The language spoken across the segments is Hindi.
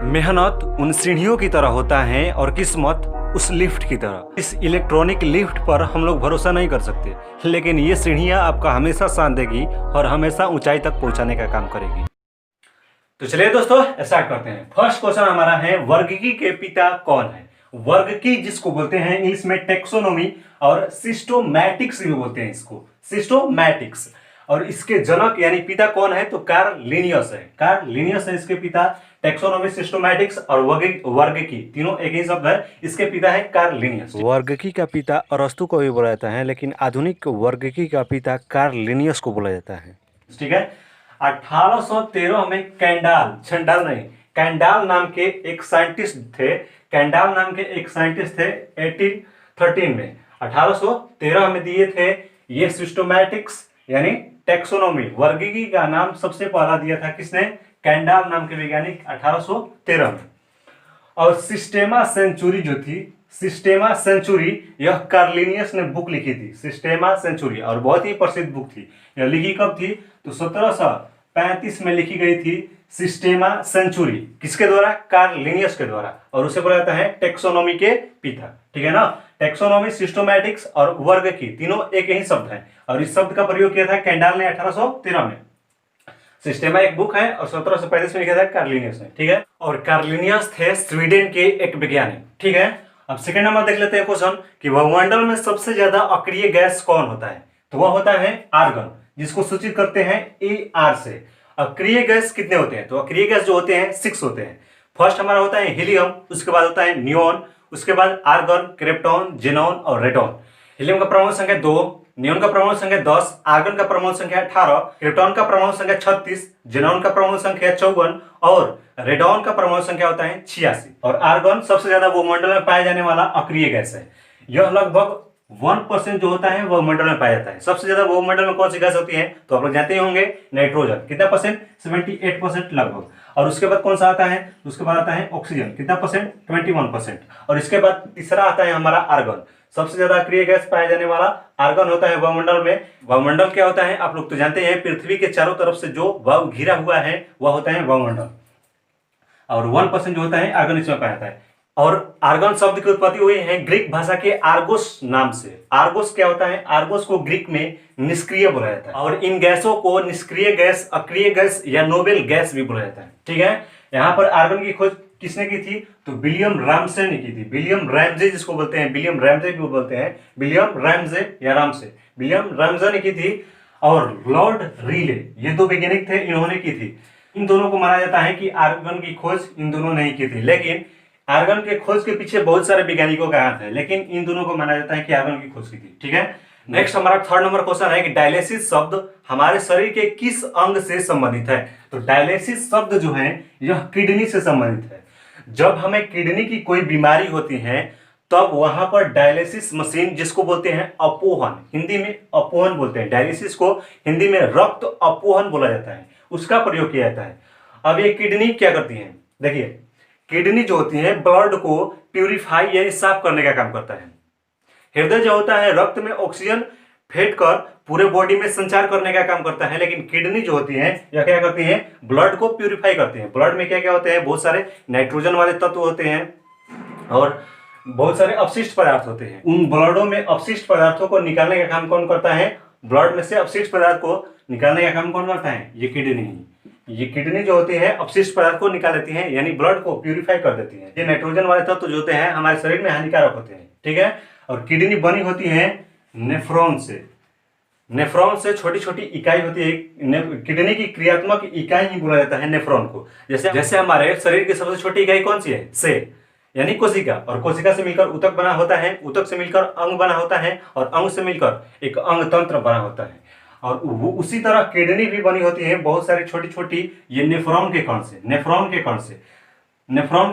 मेहनत उन सीढ़ियों की तरह होता है और किस्मत उस लिफ्ट की तरह। इस इलेक्ट्रॉनिक लिफ्ट पर हम लोग भरोसा नहीं कर सकते, लेकिन ये सीढ़ियाँ आपका हमेशा साथ देगी और हमेशा ऊंचाई तक पहुंचाने का काम करेगी। तो चलिए दोस्तों स्टार्ट करते हैं। फर्स्ट क्वेश्चन हमारा है, वर्गीकी के पिता कौन है? वर्गीकी जिसको बोलते हैं इंग्लिश में टेक्सोनोमी और सिस्टोमैटिक्स भी बोलते हैं इसको, सिस्टोमैटिक्स। और इसके जनक यानी पिता कौन है? तो कार्ल लिनियस है। कार्ल लिनियस है इसके पिता। टेक्सोनोमी, सिस्टोमैटिक्स और वर्गीकी तीनों एक ही शब्द है। इसके पिता है कार्ल लिनियस। वर्गीकी का पिता अरस्तु को भी बोला जाता है, लेकिन आधुनिक वर्गीकी का पिता कार्ल लिनियस को बोला जाता है। ठीक है। 1813 में कैंडाल, छंडाल नहीं, कैंडाल नाम के एक साइंटिस्ट थे। कैंडाल नाम के एक साइंटिस्ट थे 1813 में, 1813 में दिए थे ये सिस्टोमैटिक्स यानी टेक्सोनोमी, वर्गीकी का नाम सबसे पहला दिया था किसने? कैंडाल नाम के वैज्ञानिक 1813 में। और सिस्टेमा सेंचुरी जो थी, सिस्टेमा सेंचुरी, यह कार्लिनियस ने बुक लिखी थी, सिस्टेमा सेंचुरी, और बहुत ही प्रसिद्ध बुक थी। यह लिखी कब थी? तो 1735 में लिखी गई थी सिस्टेमा सेंचुरी। किसके द्वारा? कार्ल लिनियस के द्वारा। और उसे बोला जाता है टेक्सोनोमी के पिता। ठीक है ना। टेक्सोनोमी, सिस्टोमैटिक्स और वर्गीकी तीनों एक ही शब्द है, और इस शब्द का प्रयोग किया था कैंडाल ने 1813 में। सिस्टेमा एक बुक है और 1735 में लिखा था कार्लिनियस ने। ठीक है। और कार्लिनियस थे स्वीडन के एक वैज्ञानिक। ठीक है। अब सेकंड नंबर देख लेते हैं क्वेश्चन कि वायुमंडल में सबसे ज्यादा अक्रिय गैस कौन होता है? तो वह होता है आर्गन, जिसको सूचित करते हैं AR से। अक्रिय गैस कितने होते हैं? तो अक्रिय गैस जो होते हैं 6 होते हैं। फर्स्ट हमारा होता है हीलियम, उसके बाद होता है नियोन, उसके बाद आर्गन, क्रिप्टॉन, जेनॉन और रेडॉन। हीलियम का परमाणु संख्या 2, नियोन का परमाणु संख्या 10, आर्गन का परमाणु संख्या 18, क्रिप्टॉन का परमाणु संख्या 36, जेनॉन का परमाणु संख्या 54 और रेडॉन का परमाणु संख्या होता है 86। और आर्गन सबसे ज्यादा वायुमंडल में पाया जाने वाला अक्रिय गैस है। यह लगभग 1% जो होता है वायुमंडल में पाया जाता है। सबसे ज्यादा वायुमंडल में कौन सी गैस होती है? तो आप लोग जानते ही होंगे, नाइट्रोजन। कितना परसेंट? 78% लगभग। और उसके बाद कौन सा आता है? उसके बाद आता है ऑक्सीजन। कितना परसेंट? 21%। और इसके बाद तीसरा आता है हमारा आर्गन। सबसे ज्यादा अक्रिय गैस पाया जाने वाला आर्गन होता है वायुमंडल में। वायुमंडल क्या होता है? आप लोग तो जानते हैं, पृथ्वी के चारों तरफ से जो वायु घिरा हुआ है वह होता है वायुमंडल। और 1% जो होता है आर्गन इसमें पाया जाता है। और आर्गन शब्द की उत्पत्ति हुई है ग्रीक भाषा के आर्गोस नाम से। आर्गोस क्या होता है? आर्गोस को ग्रीक में निष्क्रिय बोला जाता है, और इन गैसों को निष्क्रिय गैस, अक्रिय गैस या नोबेल गैस भी बोला जाता है। ठीक है। यहाँ पर आर्गन की खोज किसने की थी? तो विलियम रामसे ने की थी। विलियम रैमजे जिसको बोलते हैं, विलियम रैमजे भी बोलते हैं, विलियम रैमजे या रामसे, विलियम रैमजे ने की थी। और लॉर्ड रीले, ये दो वैज्ञानिक थे, इन्होंने की थी। इन दोनों को माना जाता है कि आर्गन की खोज इन दोनों ने की थी, लेकिन आर्गन के खोज के पीछे बहुत सारे वैज्ञानिकों का हाथ है, लेकिन इन दोनों को माना जाता है कि आर्गन की खोज की थी। ठीक है। नेक्स्ट हमारा थर्ड नंबर क्वेश्चन है कि डायलिसिस शब्द हमारे शरीर के किस अंग से संबंधित है? तो डायलिसिस शब्द जो है यह किडनी से संबंधित है। जब हमें किडनी की कोई बीमारी होती है तब वहां पर डायलिसिस मशीन, जिसको बोलते हैं अपोहन, हिंदी में अपोहन बोलते हैं, डायलिसिस को हिंदी में रक्त अपोहन बोला जाता है, उसका प्रयोग किया जाता है। अब ये किडनी क्या करती है? देखिए, किडनी जो होती है ब्लड को प्यूरिफाई यानी साफ करने का काम करता है। हृदय जो होता है रक्त में ऑक्सीजन फेंक कर पूरे बॉडी में संचार करने का काम करता है, लेकिन किडनी जो होती है यह क्या करती है? ब्लड को प्यूरिफाई करती है। ब्लड में क्या क्या होते हैं? बहुत सारे नाइट्रोजन वाले तत्व होते हैं और बहुत सारे अपशिष्ट पदार्थ होते हैं। उन ब्लडों में अपशिष्ट पदार्थों को निकालने का काम कौन करता है? ब्लड में से अपशिष्ट पदार्थ को निकालने का काम कौन करता है? ये किडनी। ये किडनी जो होती है अपशिष्ट पदार्थ को निकाल देती है, यानी ब्लड को प्यूरिफाई कर देती है। ये नाइट्रोजन वाले तत्व जो होते हैं हमारे शरीर में हानिकारक होते हैं। ठीक है। और किडनी बनी होती है नेफ्रॉन से। नेफ्रॉन से छोटी छोटी इकाई होती है। किडनी की क्रियात्मक इकाई ही बोला जाता है नेफ्रॉन को। जैसे हमारे शरीर की सबसे छोटी इकाई कौन सी है? सेल यानी कोशिका, और कोशिका से मिलकर ऊतक बना होता है, ऊतक से मिलकर अंग बना होता है, और अंग से मिलकर एक अंग तंत्र बना होता है। और उसी तरह किडनी भी बनी होती है बहुत सारी छोटी छोटी, ये नेफ्रॉन के कण से, नेफ्रॉन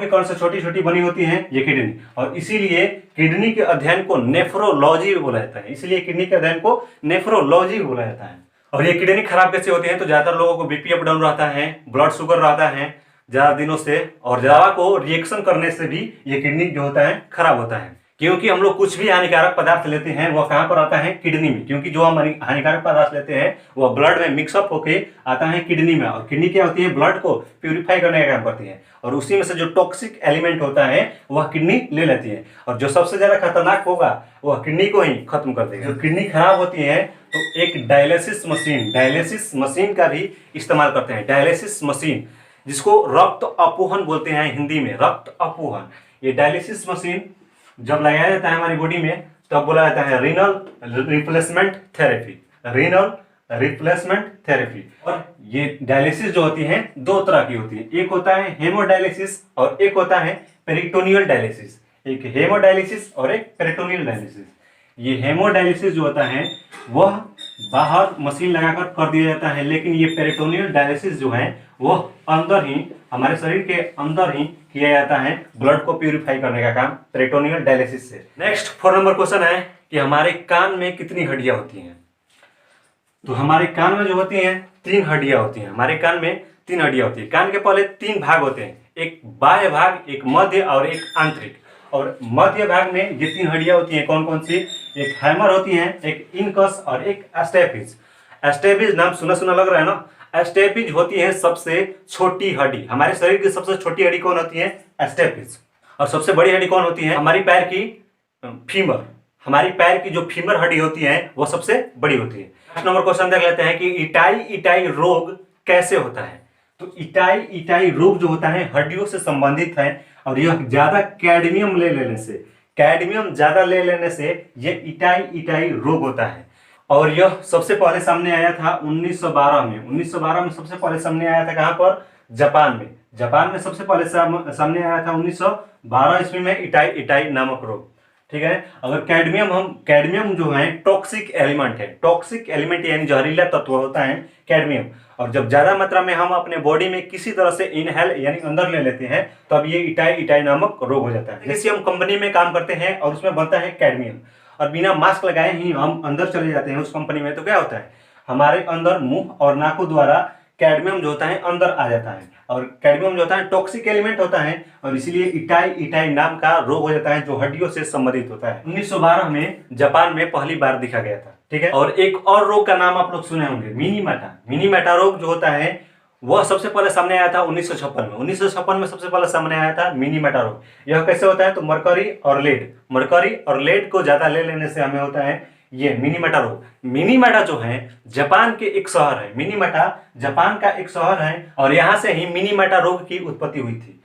के कण से छोटी छोटी बनी होती है ये किडनी। और इसीलिए किडनी के अध्ययन को नेफ्रोलॉजी भी बोला जाता है। इसलिए किडनी के अध्ययन को नेफ्रोलॉजी भी बोला जाता है। और ये किडनी खराब कैसे होती है? तो ज्यादातर लोगों को बीपी अप डाउन रहता है, ब्लड शुगर रहता है ज्यादा दिनों से, और दवा को रिएक्शन करने से भी ये किडनी जो होता है खराब होता है। क्योंकि हम लोग कुछ भी हानिकारक पदार्थ लेते हैं वह कहाँ पर आता है, किडनी में। क्योंकि जो हम हानिकारक पदार्थ लेते हैं वह ब्लड में मिक्सअप होके आता है किडनी में, और किडनी क्या होती है, ब्लड को प्यूरिफाई करने का काम करती है, और उसी में से जो टॉक्सिक एलिमेंट होता है वह किडनी ले लेती है, और जो सबसे ज्यादा खतरनाक होगा वह किडनी को ही खत्म कर देगा। जो किडनी खराब होती है तो एक डायलिसिस मशीन का भी इस्तेमाल करते हैं। डायलिसिस मशीन, जिसको रक्त अपोहन बोलते हैं हिंदी में, रक्त अपोहन। ये डायलिसिस मशीन जब लगाया जाता है हमारी बॉडी में तब बोला जाता है रीनल रिप्लेसमेंट थेरेपी। और ये डायलिसिस जो होती है दो तरह की होती है, एक होता है हेमोडायलिसिस और एक होता है पेरिटोनियल डायलिसिस। एक हेमोडायलिसिस और एक पेरिटोनियल डायलिसिस। ये हेमोडायलिसिस जो होता है वह बाहर मशीन लगाकर कर दिया जाता है, लेकिन ये पेरिटोनियल डायलिसिस जो है वह अंदर ही, हमारे शरीर के अंदर ही किया जाता है, ब्लड को प्यूरिफाई करने का काम पेरिटोनियल डायलिसिस से। नेक्स्ट 4 नंबर क्वेश्चन है कि हमारे कान में कितनी हड्डियां होती हैं। तो हमारे कान में जो होती हैं 3 हड्डियां होती हैं। हमारे कान में 3 हड्डियां होती है। कान के पहले 3 भाग होते हैं, एक बाह्य भाग, एक मध्य और एक आंतरिक। और मध्य भाग में ये 3 हड्डियां होती हैं, कौन कौन सी, एक हैमर होती है, एक इनकस और एक स्टेपिज। स्टेपिज नाम सुना सुना लग रहा है ना। स्टेपिज होती है सबसे छोटी हड्डी। हमारे शरीर की सबसे छोटी हड्डी कौन होती है, स्टेपिज। और सबसे बड़ी हड्डी कौन होती है, हमारी पैर की फीमर। हमारी पैर की जो फीमर हड्डी होती है वो सबसे बड़ी होती है। नेक्स्ट नंबर क्वेश्चन देख लेते हैं कि इटाई रोग कैसे होता है। तो इटाई रोग जो होता है हड्डियों से संबंधित है, और यह ज्यादा कैडमियम ज्यादा ले लेने से ये इटाई रोग होता है। और यह सबसे पहले सामने आया था 1912 में। 1912 में सबसे पहले सामने आया था, कहां पर, जापान में सबसे पहले सामने आया था 1912 ईस्वी में इटाई नामक रोग। ठीक है। अगर कैडमियम जो है टॉक्सिक एलिमेंट यानी जहरीला तत्व होता है कैडमियम, और जब ज्यादा मात्रा में हम अपने बॉडी में किसी तरह से इनहेल यानी अंदर ले लेते हैं तब ये इटाई नामक रोग हो जाता है। जैसे हम कंपनी में काम करते हैं और उसमें बनता है कैडमियम, और बिना मास्क लगाए ही हम अंदर चले जाते हैं उस कंपनी में, तो क्या होता है, हमारे अंदर मुंह और नाकों द्वारा कैडमियम जो होता है अंदर आ जाता है, और कैडमियम जो होता है टॉक्सिक एलिमेंट होता है, और इसीलिए इटाई नाम का रोग हो जाता है जो हड्डियों से संबंधित होता है। 1912 में जापान में पहली बार देखा गया था। ठीक है। और एक और रोग का नाम आप लोग सुने होंगे, मिनीमाटा रोग जो होता है वह सबसे पहले सामने आया था 1956 में। 1956 में सबसे पहले सामने आया था मिनीमाटा रोग। यह कैसे होता है, तो मरकरी और लेड को ज्यादा ले लेने से हमें होता है ये मिनीमाटा रोग। मिनीमाटा जो है जापान के एक शहर है, मिनीमाटा जापान का एक शहर है, और यहाँ से ही मिनीमाटा रोग की उत्पत्ति हुई थी।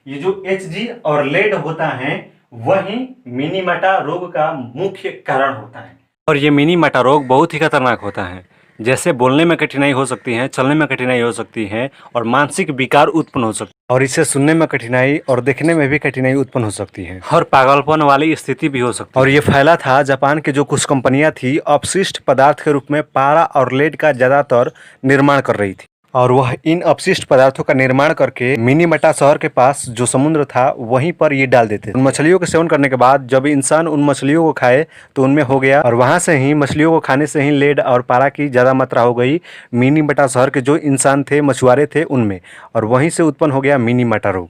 ये जो Hg और लेड होता है वही मिनीमाटा रोग का मुख्य कारण होता है। और ये मिनीमाटा रोग बहुत ही खतरनाक होता है। जैसे बोलने में कठिनाई हो सकती है, चलने में कठिनाई हो सकती है, और मानसिक विकार उत्पन्न हो सकती है, और इसे सुनने में कठिनाई और देखने में भी कठिनाई उत्पन्न हो सकती है, और पागलपन वाली स्थिति भी हो सकती है। और ये फैला था जापान की जो कुछ कंपनियां थी अपशिष्ट पदार्थ के रूप में पारा और लेड का ज्यादातर निर्माण कर रही थी, और वह इन अपशिष्ट पदार्थों का निर्माण करके मिनीमाटा शहर के पास जो समुद्र था वहीं पर ये डाल देते थे। उन मछलियों के सेवन करने के बाद जब इंसान उन मछलियों को खाए तो उनमें हो गया, और वहां से ही मछलियों को खाने से ही लेड और पारा की ज़्यादा मात्रा हो गई मिनीमाटा शहर के जो इंसान थे, मछुआरे थे उनमें, और वहीं से उत्पन्न हो गया मिनीमाटा रोग।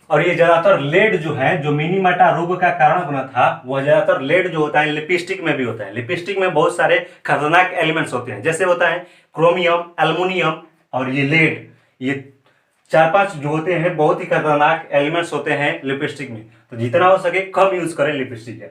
और ये ज्यादातर लेड जो है, जो मिनीमाटा रोग का कारण बना था, वह ज्यादातर लेड जो होता है लिपस्टिक में भी होता है। लिपस्टिक में बहुत सारे खतरनाक एलिमेंट्स होते हैं, जैसे होता है क्रोमियम, एल्युमिनियम और ये लेड। ये 4-5 जो होते हैं बहुत ही खतरनाक एलिमेंट्स होते हैं लिपस्टिक में। तो जितना हो सके कम यूज करें लिपस्टिक है।